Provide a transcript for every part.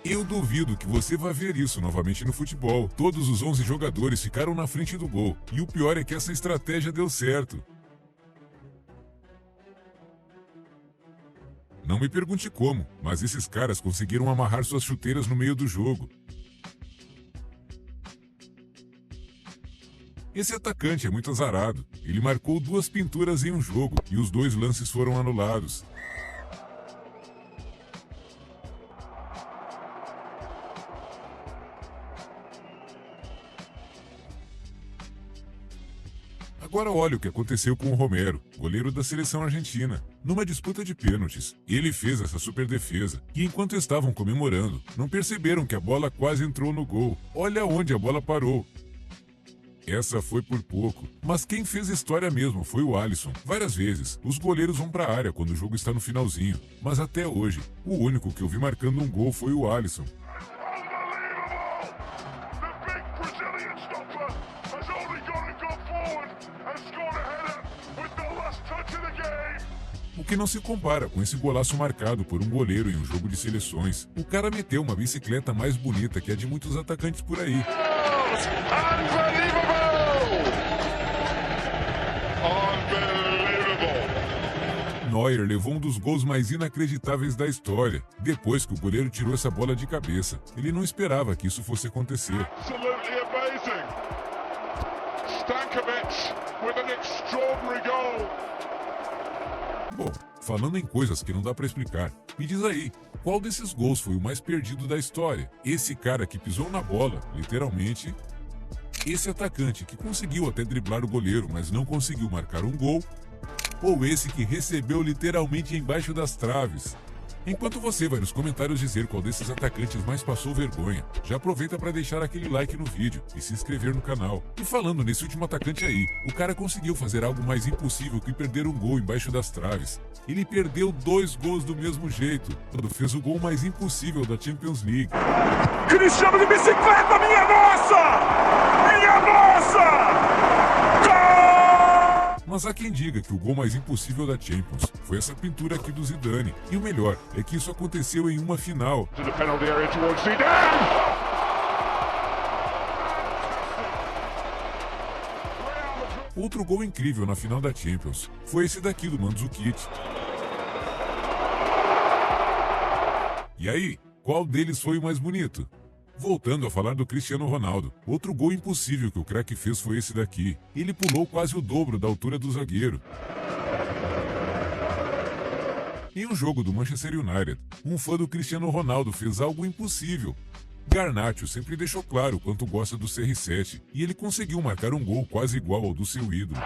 Eu duvido que você vá ver isso novamente no futebol. Todos os 11 jogadores ficaram na frente do gol. E o pior é que essa estratégia deu certo. Não me pergunte como, mas esses caras conseguiram amarrar suas chuteiras no meio do jogo. Esse atacante é muito azarado. Ele marcou 2 pinturas em um jogo e os 2 lances foram anulados. Agora olha o que aconteceu com o Romero, goleiro da seleção argentina. Numa disputa de pênaltis, ele fez essa super defesa. E enquanto estavam comemorando, não perceberam que a bola quase entrou no gol. Olha onde a bola parou. Essa foi por pouco, mas quem fez história mesmo foi o Alisson. Várias vezes, os goleiros vão para a área quando o jogo está no finalzinho, mas até hoje, o único que eu vi marcando um gol foi o Alisson. O que não se compara com esse golaço marcado por um goleiro em um jogo de seleções. O cara meteu uma bicicleta mais bonita que a de muitos atacantes por aí. Neuer levou um dos gols mais inacreditáveis da história, depois que o goleiro tirou essa bola de cabeça. Ele não esperava que isso fosse acontecer. Absolutely amazing. Stankovic with an extraordinary goal. Bom, falando em coisas que não dá pra explicar, me diz aí, qual desses gols foi o mais perdido da história? Esse cara que pisou na bola, literalmente, esse atacante que conseguiu até driblar o goleiro, mas não conseguiu marcar um gol, ou esse que recebeu literalmente embaixo das traves? Enquanto você vai nos comentários dizer qual desses atacantes mais passou vergonha, já aproveita para deixar aquele like no vídeo e se inscrever no canal. E falando nesse último atacante aí, o cara conseguiu fazer algo mais impossível que perder um gol embaixo das traves. Ele perdeu 2 gols do mesmo jeito, quando fez o gol mais impossível da Champions League. Cristiano de bicicleta, minha nossa! Minha nossa! Mas há quem diga que o gol mais impossível da Champions foi essa pintura aqui do Zidane. E o melhor é que isso aconteceu em uma final. Outro gol incrível na final da Champions foi esse daqui do Mandzukic. E aí, qual deles foi o mais bonito? Voltando a falar do Cristiano Ronaldo, outro gol impossível que o craque fez foi esse daqui. Ele pulou quase o dobro da altura do zagueiro. Em um jogo do Manchester United, um fã do Cristiano Ronaldo fez algo impossível. Garnacho sempre deixou claro quanto gosta do CR7, e ele conseguiu marcar um gol quase igual ao do seu ídolo.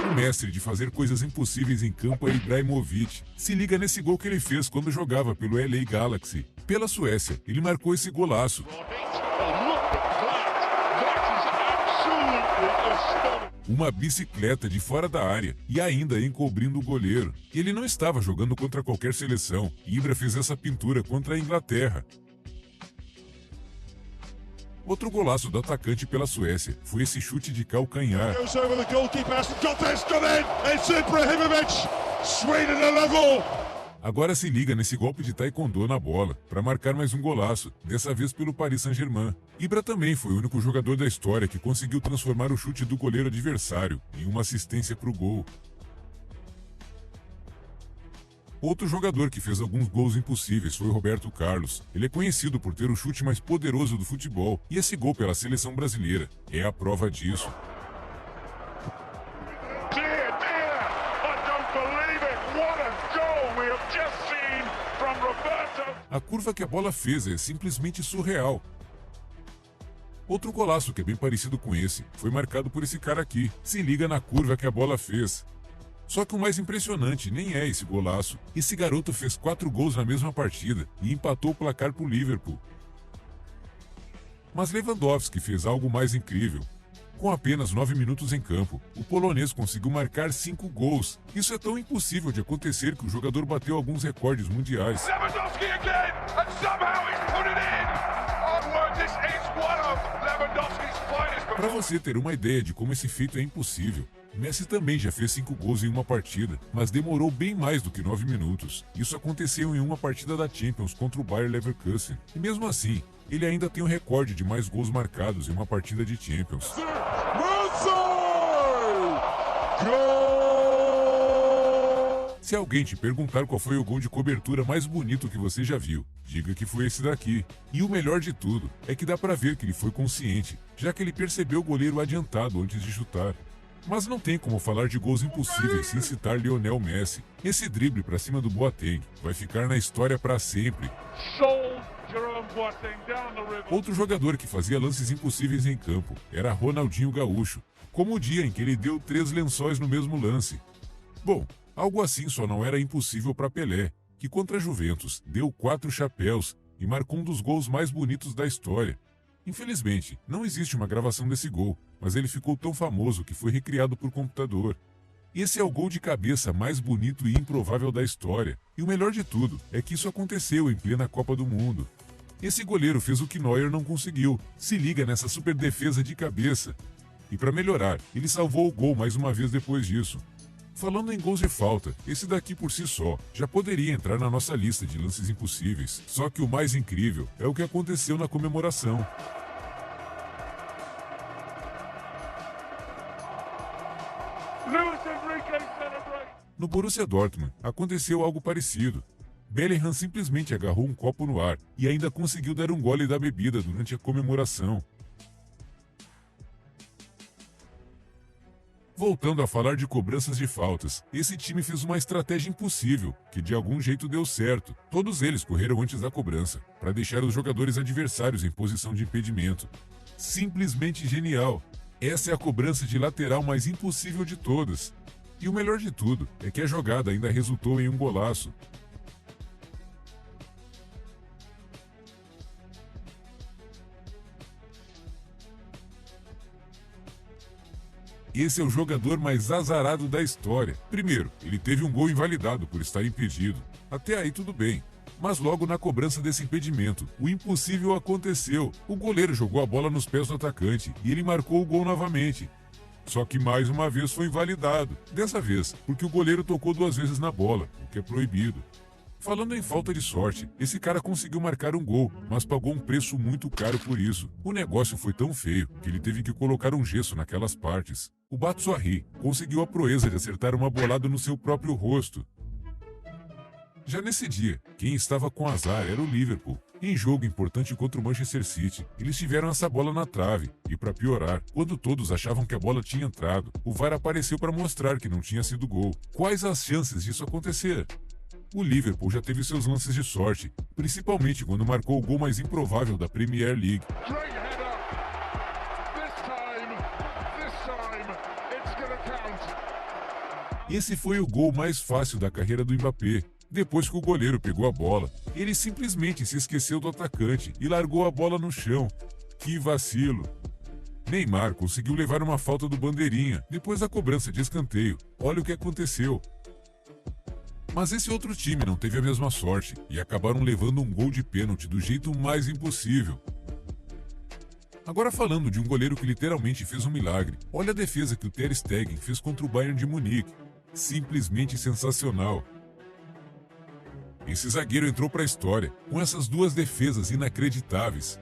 O mestre de fazer coisas impossíveis em campo é Ibrahimovic. Se liga nesse gol que ele fez quando jogava pelo LA Galaxy. Pela Suécia, ele marcou esse golaço. Uma bicicleta de fora da área e ainda encobrindo o goleiro. Ele não estava jogando contra qualquer seleção. Ibra fez essa pintura contra a Inglaterra. Outro golaço do atacante pela Suécia foi esse chute de calcanhar. Agora se liga nesse golpe de taekwondo na bola, para marcar mais um golaço, dessa vez pelo Paris Saint-Germain. Ibra também foi o único jogador da história que conseguiu transformar o chute do goleiro adversário em uma assistência para o gol. Outro jogador que fez alguns gols impossíveis foi Roberto Carlos. Ele é conhecido por ter o chute mais poderoso do futebol, e esse gol pela seleção brasileira é a prova disso. A curva que a bola fez é simplesmente surreal. Outro golaço que é bem parecido com esse foi marcado por esse cara aqui. Se liga na curva que a bola fez. Só que o mais impressionante nem é esse golaço. Esse garoto fez 4 gols na mesma partida e empatou o placar pro Liverpool. Mas Lewandowski fez algo mais incrível. Com apenas 9 minutos em campo, o polonês conseguiu marcar 5 gols. Isso é tão impossível de acontecer que o jogador bateu alguns recordes mundiais. Para você ter uma ideia de como esse feito é impossível, Messi também já fez 5 gols em uma partida, mas demorou bem mais do que 9 minutos. Isso aconteceu em uma partida da Champions contra o Bayer Leverkusen. E mesmo assim, ele ainda tem o recorde de mais gols marcados em uma partida de Champions. Se alguém te perguntar qual foi o gol de cobertura mais bonito que você já viu, diga que foi esse daqui. E o melhor de tudo é que dá pra ver que ele foi consciente, já que ele percebeu o goleiro adiantado antes de chutar. Mas não tem como falar de gols impossíveis sem citar Lionel Messi. Esse drible pra cima do Boateng vai ficar na história pra sempre. Outro jogador que fazia lances impossíveis em campo era Ronaldinho Gaúcho, como o dia em que ele deu 3 lençóis no mesmo lance. Bom, algo assim só não era impossível para Pelé, que contra a Juventus deu 4 chapéus e marcou um dos gols mais bonitos da história. Infelizmente, não existe uma gravação desse gol, mas ele ficou tão famoso que foi recriado por computador. Esse é o gol de cabeça mais bonito e improvável da história. E o melhor de tudo é que isso aconteceu em plena Copa do Mundo. Esse goleiro fez o que Neuer não conseguiu. Se liga nessa super defesa de cabeça. E para melhorar, ele salvou o gol mais uma vez depois disso. Falando em gols de falta, esse daqui por si só já poderia entrar na nossa lista de lances impossíveis. Só que o mais incrível é o que aconteceu na comemoração. No Borussia Dortmund, aconteceu algo parecido. Bellingham simplesmente agarrou um copo no ar e ainda conseguiu dar um gole da bebida durante a comemoração. Voltando a falar de cobranças de faltas, esse time fez uma estratégia impossível, que de algum jeito deu certo. Todos eles correram antes da cobrança, para deixar os jogadores adversários em posição de impedimento. Simplesmente genial! Essa é a cobrança de lateral mais impossível de todas. E o melhor de tudo é que a jogada ainda resultou em um golaço. Esse é o jogador mais azarado da história. Primeiro, ele teve um gol invalidado por estar impedido. Até aí tudo bem. Mas logo na cobrança desse impedimento, o impossível aconteceu. O goleiro jogou a bola nos pés do atacante e ele marcou o gol novamente. Só que mais uma vez foi invalidado. Dessa vez, porque o goleiro tocou 2 vezes na bola, o que é proibido. Falando em falta de sorte, esse cara conseguiu marcar um gol, mas pagou um preço muito caro por isso. O negócio foi tão feio que ele teve que colocar um gesso naquelas partes. O Batshuayi conseguiu a proeza de acertar uma bolada no seu próprio rosto. Já nesse dia, quem estava com azar era o Liverpool. Em jogo importante contra o Manchester City, eles tiveram essa bola na trave, e para piorar, quando todos achavam que a bola tinha entrado, o VAR apareceu para mostrar que não tinha sido gol. Quais as chances disso acontecer? O Liverpool já teve seus lances de sorte, principalmente quando marcou o gol mais improvável da Premier League. Esse foi o gol mais fácil da carreira do Mbappé. Depois que o goleiro pegou a bola, ele simplesmente se esqueceu do atacante e largou a bola no chão. Que vacilo! Neymar conseguiu levar uma falta do bandeirinha depois da cobrança de escanteio. Olha o que aconteceu. Mas esse outro time não teve a mesma sorte e acabaram levando um gol de pênalti do jeito mais impossível. Agora falando de um goleiro que literalmente fez um milagre, olha a defesa que o Ter Stegen fez contra o Bayern de Munique. Simplesmente sensacional. Esse zagueiro entrou para a história com essas 2 defesas inacreditáveis.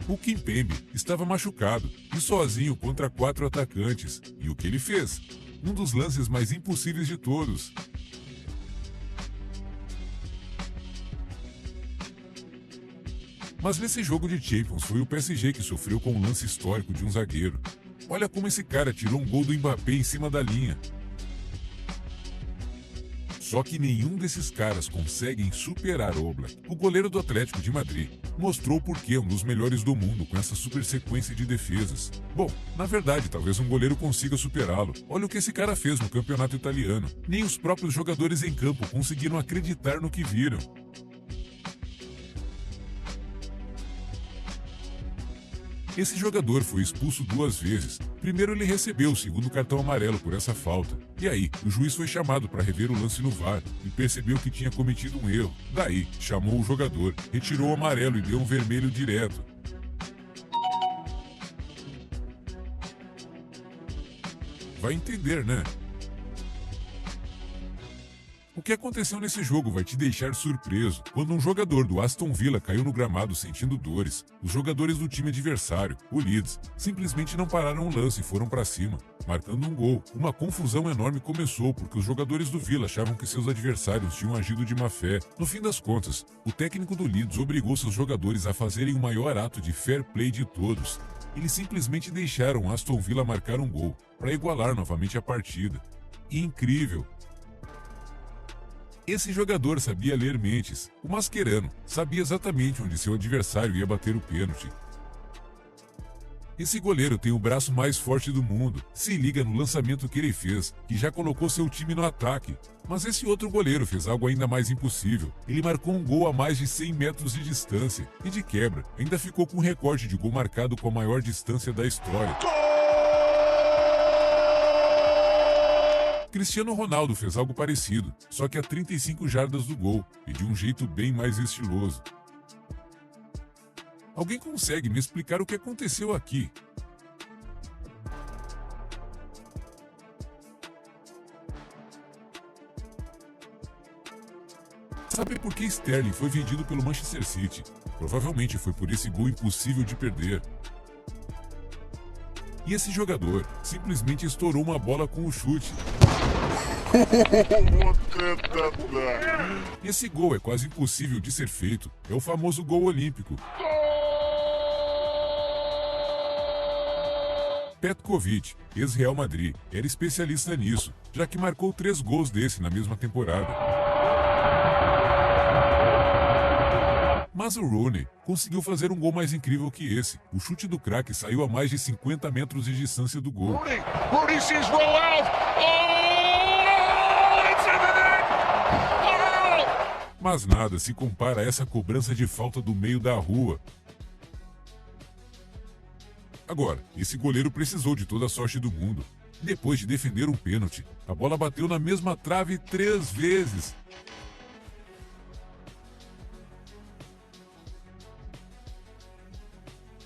O Kimpembe estava machucado e sozinho contra 4 atacantes. E o que ele fez? Um dos lances mais impossíveis de todos. Mas nesse jogo de Champions foi o PSG que sofreu com um lance histórico de um zagueiro. Olha como esse cara tirou um gol do Mbappé em cima da linha. Só que nenhum desses caras conseguem superar Oblak. O goleiro do Atlético de Madrid mostrou por que é um dos melhores do mundo com essa super sequência de defesas. Bom, na verdade, talvez um goleiro consiga superá-lo. Olha o que esse cara fez no campeonato italiano. Nem os próprios jogadores em campo conseguiram acreditar no que viram. Esse jogador foi expulso 2 vezes. Primeiro ele recebeu o segundo cartão amarelo por essa falta. E aí, o juiz foi chamado para rever o lance no VAR e percebeu que tinha cometido um erro. Daí, chamou o jogador, retirou o amarelo e deu um vermelho direto. vai entender, né? O que aconteceu nesse jogo vai te deixar surpreso. Quando um jogador do Aston Villa caiu no gramado sentindo dores, os jogadores do time adversário, o Leeds, simplesmente não pararam o lance e foram para cima, marcando um gol. Uma confusão enorme começou porque os jogadores do Villa achavam que seus adversários tinham agido de má fé. No fim das contas, o técnico do Leeds obrigou seus jogadores a fazerem o maior ato de fair play de todos. Eles simplesmente deixaram o Aston Villa marcar um gol, para igualar novamente a partida. E incrível! Esse jogador sabia ler mentes. O Mascherano sabia exatamente onde seu adversário ia bater o pênalti. Esse goleiro tem o braço mais forte do mundo. Se liga no lançamento que ele fez, que já colocou seu time no ataque. Mas esse outro goleiro fez algo ainda mais impossível. Ele marcou um gol a mais de 100 metros de distância. E de quebra, ainda ficou com o recorde de gol marcado com a maior distância da história. Cristiano Ronaldo fez algo parecido, só que a 35 jardas do gol, e de um jeito bem mais estiloso. Alguém consegue me explicar o que aconteceu aqui? Sabe por que Sterling foi vendido pelo Manchester City? Provavelmente foi por esse gol impossível de perder. E esse jogador simplesmente estourou uma bola com o chute. Esse gol é quase impossível de ser feito. É o famoso gol olímpico. Petkovic, ex-Real Madrid, era especialista nisso, já que marcou 3 gols desse na mesma temporada. Mas o Rooney conseguiu fazer um gol mais incrível que esse. O chute do craque saiu a mais de 50 metros de distância do gol. Rooney sees roll out. It's in the net. Mas nada se compara a essa cobrança de falta do meio da rua. Agora, esse goleiro precisou de toda a sorte do mundo. Depois de defender um pênalti, a bola bateu na mesma trave 3 vezes.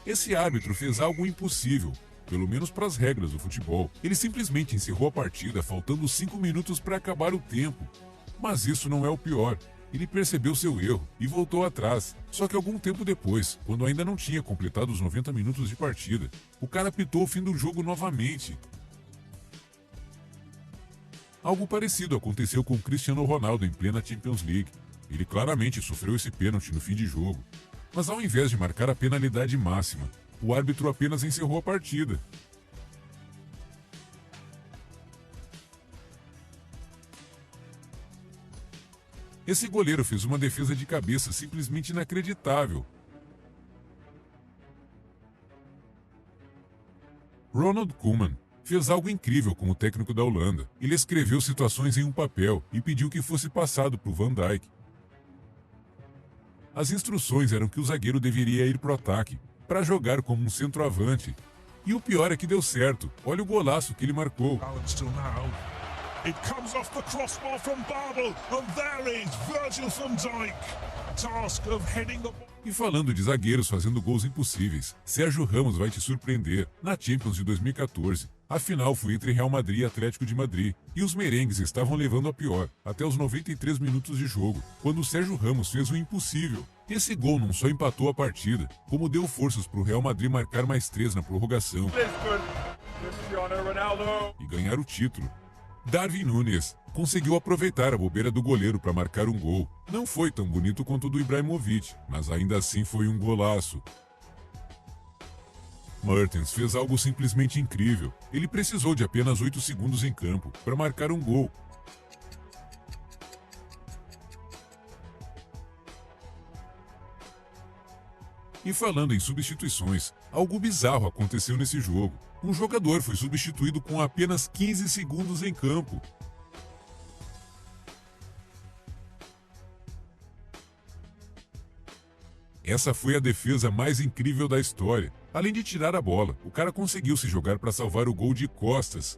Esse árbitro fez algo impossível, pelo menos para as regras do futebol. Ele simplesmente encerrou a partida faltando 5 minutos para acabar o tempo. Mas isso não é o pior. Ele percebeu seu erro e voltou atrás. Só que algum tempo depois, quando ainda não tinha completado os 90 minutos de partida, o cara apitou o fim do jogo novamente. Algo parecido aconteceu com Cristiano Ronaldo em plena Champions League. Ele claramente sofreu esse pênalti no fim de jogo. Mas ao invés de marcar a penalidade máxima, o árbitro apenas encerrou a partida. Esse goleiro fez uma defesa de cabeça simplesmente inacreditável. Ronald Koeman fez algo incrível como técnico da Holanda. Ele escreveu situações em um papel e pediu que fosse passado para o Van Dijk. As instruções eram que o zagueiro deveria ir pro ataque, para jogar como um centroavante. E o pior é que deu certo. Olha o golaço que ele marcou. It comes off the crossbar from Babel, and there is Virgil van Dijk. Task of heading the ball. E falando de zagueiros fazendo gols impossíveis, Sérgio Ramos vai te surpreender. Na Champions de 2014, a final foi entre Real Madrid e Atlético de Madrid, e os merengues estavam levando a pior, até os 93 minutos de jogo, quando o Sérgio Ramos fez o impossível. Esse gol não só empatou a partida, como deu forças para o Real Madrid marcar mais 3 na prorrogação e ganhar o título. Darwin Núñez conseguiu aproveitar a bobeira do goleiro para marcar um gol. Não foi tão bonito quanto o do Ibrahimovic, mas ainda assim foi um golaço. Mertens fez algo simplesmente incrível. Ele precisou de apenas 8 segundos em campo para marcar um gol. E falando em substituições, algo bizarro aconteceu nesse jogo. Um jogador foi substituído com apenas 15 segundos em campo. Essa foi a defesa mais incrível da história. Além de tirar a bola, o cara conseguiu se jogar para salvar o gol de costas.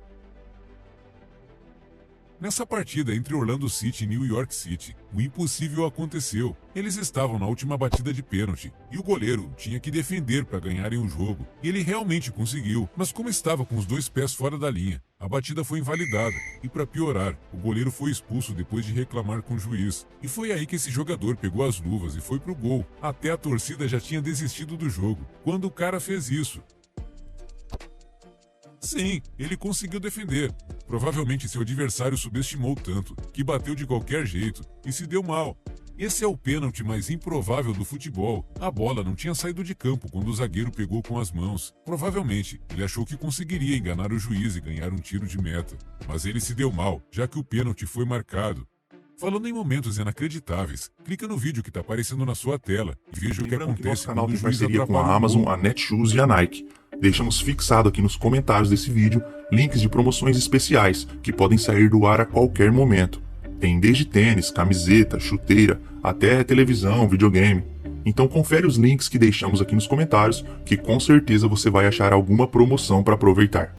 Nessa partida entre Orlando City e New York City, o impossível aconteceu. Eles estavam na última batida de pênalti, e o goleiro tinha que defender para ganharem o jogo. E ele realmente conseguiu, mas como estava com os 2 pés fora da linha, a batida foi invalidada e, para piorar, o goleiro foi expulso depois de reclamar com o juiz. E foi aí que esse jogador pegou as luvas e foi pro gol. Até a torcida já tinha desistido do jogo quando o cara fez isso. Sim, ele conseguiu defender. Provavelmente seu adversário subestimou tanto que bateu de qualquer jeito e se deu mal. Esse é o pênalti mais improvável do futebol. A bola não tinha saído de campo quando o zagueiro pegou com as mãos. Provavelmente, ele achou que conseguiria enganar o juiz e ganhar um tiro de meta. Mas ele se deu mal, já que o pênalti foi marcado. Falando em momentos inacreditáveis, clica no vídeo que está aparecendo na sua tela e veja o que acontece nosso canal quando tem o juiz parceria com atrapalha a o Amazon, gol. a Netshoes e a Nike. Deixamos fixado aqui nos comentários desse vídeo links de promoções especiais que podem sair do ar a qualquer momento. Tem desde tênis, camiseta, chuteira, até televisão, videogame. Então confere os links que deixamos aqui nos comentários, que com certeza você vai achar alguma promoção para aproveitar.